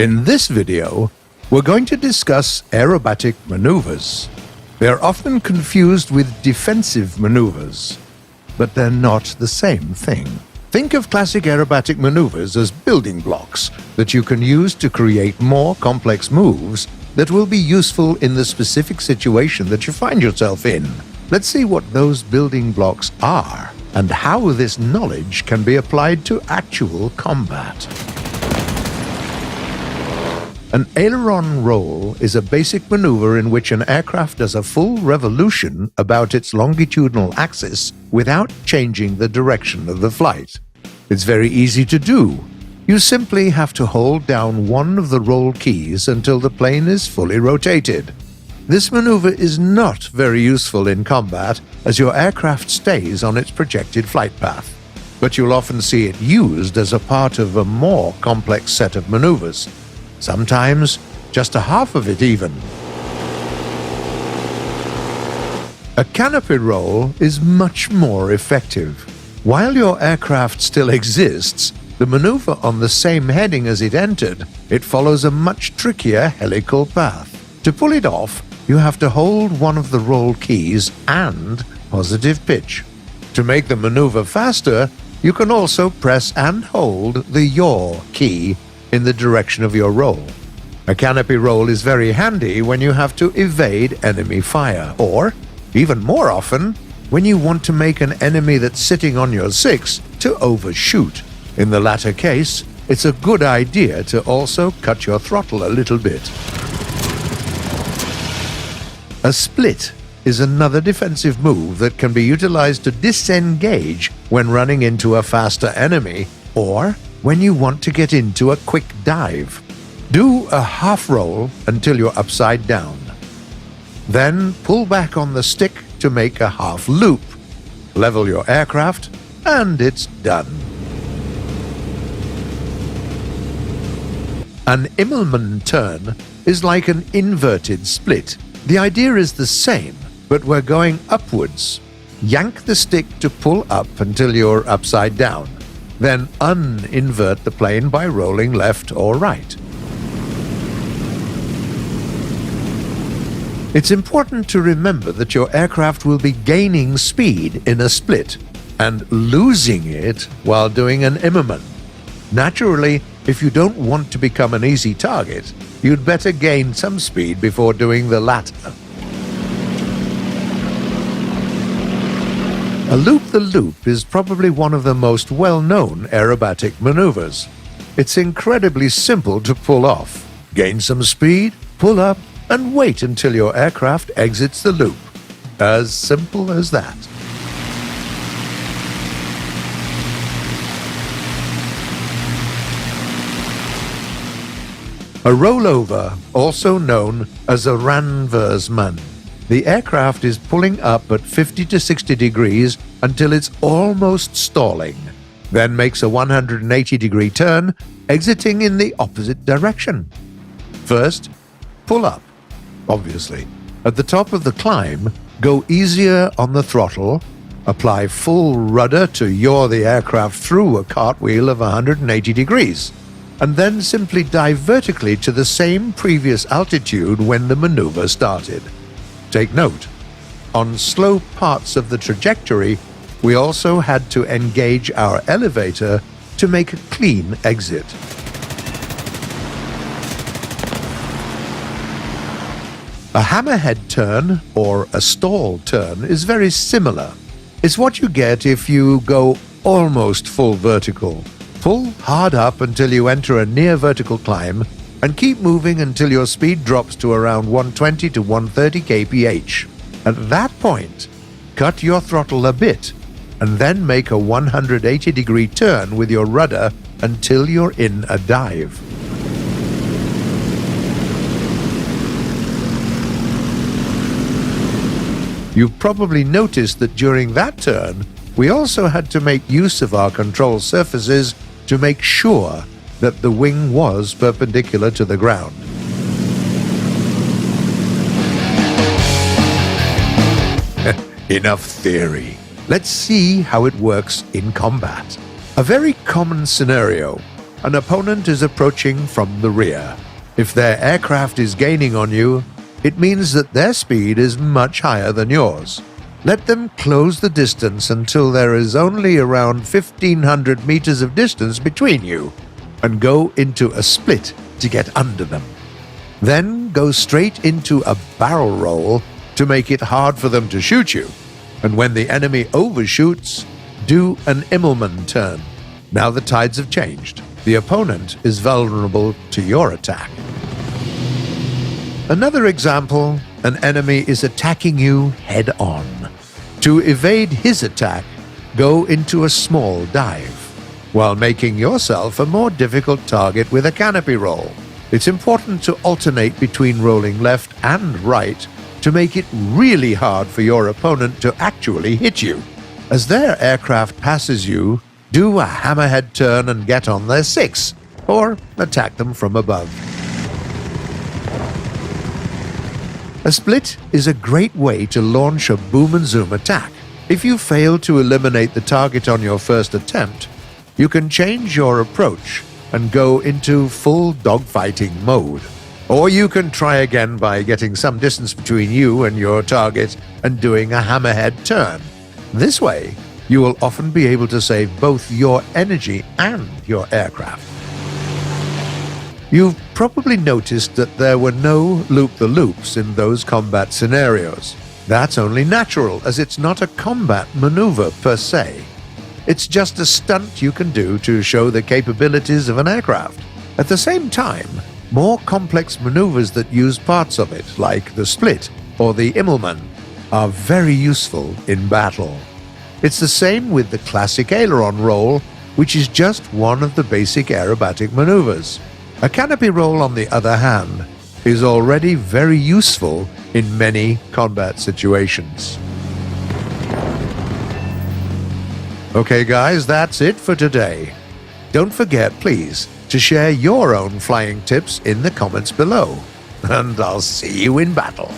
In this video, we're going to discuss aerobatic maneuvers. They're often confused with defensive maneuvers, but they're not the same thing. Think of classic aerobatic maneuvers as building blocks that you can use to create more complex moves that will be useful in the specific situation that you find yourself in. Let's see what those building blocks are and how this knowledge can be applied to actual combat. An aileron roll is a basic maneuver in which an aircraft does a full revolution about its longitudinal axis without changing the direction of the flight. It's very easy to do. You simply have to hold down one of the roll keys until the plane is fully rotated. This maneuver is not very useful in combat as your aircraft stays on its projected flight path, but you'll often see it used as a part of a more complex set of maneuvers. Sometimes just a half of it even. A canopy roll is much more effective. While your aircraft still exists, the maneuver on the same heading as it entered, it follows a much trickier helical path. To pull it off, you have to hold one of the roll keys and positive pitch. To make the maneuver faster, you can also press and hold the yaw key in the direction of your roll. A canopy roll is very handy when you have to evade enemy fire, or, even more often, when you want to make an enemy that's sitting on your 6 to overshoot. In the latter case, it's a good idea to also cut your throttle a little bit. A split is another defensive move that can be utilized to disengage when running into a faster enemy, or when you want to get into a quick dive. Do a half roll until you're upside down. Then pull back on the stick to make a half loop. Level your aircraft, and it's done. An Hammerhead turn is like an inverted split. The idea is the same, but we're going upwards. Yank the stick to pull up until you're upside down. Then un-invert the plane by rolling left or right. It's important to remember that your aircraft will be gaining speed in a split and losing it while doing an Hammerhead. Naturally, if you don't want to become an easy target, you'd better gain some speed before doing the latter. A loop-the-loop is probably one of the most well-known aerobatic maneuvers. It's incredibly simple to pull off. Gain some speed, pull up, and wait until your aircraft exits the loop. As simple as that. A rollover, also known as a renversman. The aircraft is pulling up at 50 to 60 degrees until it's almost stalling, then makes a 180-degree turn, exiting in the opposite direction. First, pull up, obviously. At the top of the climb, go easier on the throttle, apply full rudder to yaw the aircraft through a cartwheel of 180 degrees, and then simply dive vertically to the same previous altitude when the maneuver started. Take note, on slow parts of the trajectory, we also had to engage our elevator to make a clean exit. A hammerhead turn, or a stall turn, is very similar. It's what you get if you go almost full vertical. Pull hard up until you enter a near vertical climb, and keep moving until your speed drops to around 120 to 130 kph. At that point, cut your throttle a bit, and then make a 180-degree turn with your rudder until you're in a dive. You've probably noticed that during that turn, we also had to make use of our control surfaces to make sure that the wing was perpendicular to the ground. Enough theory. Let's see how it works in combat. A very common scenario. an opponent is approaching from the rear. If their aircraft is gaining on you, it means that their speed is much higher than yours. Let them close the distance until there is only around 1,500 meters of distance between you, and go into a split to get under them. Then go straight into a barrel roll to make it hard for them to shoot you. And when the enemy overshoots, do an Immelman turn. Now the tides have changed. The opponent is vulnerable to your attack. Another example, an enemy is attacking you head-on. To evade his attack, go into a small dive, while making yourself a more difficult target with a canopy roll. It's important to alternate between rolling left and right to make it really hard for your opponent to actually hit you. As their aircraft passes you, do a Hammerhead Turn and get on their 6, or attack them from above. A split is a great way to launch a boom and zoom attack. If you fail to eliminate the target on your first attempt, you can change your approach and go into full dogfighting mode. Or you can try again by getting some distance between you and your target and doing a Hammerhead Turn. This way, you will often be able to save both your energy and your aircraft. You've probably noticed that there were no loop-the-loops in those combat scenarios. That's only natural, as it's not a combat maneuver per se. It's just a stunt you can do to show the capabilities of an aircraft. At the same time, more complex maneuvers that use parts of it, like the split or the Immelman, are very useful in battle. It's the same with the classic aileron roll, which is just one of the basic aerobatic maneuvers. A canopy roll, on the other hand, is already very useful in many combat situations. Okay guys, that's it for today. Don't forget, please, to share your own flying tips in the comments below, and I'll see you in battle.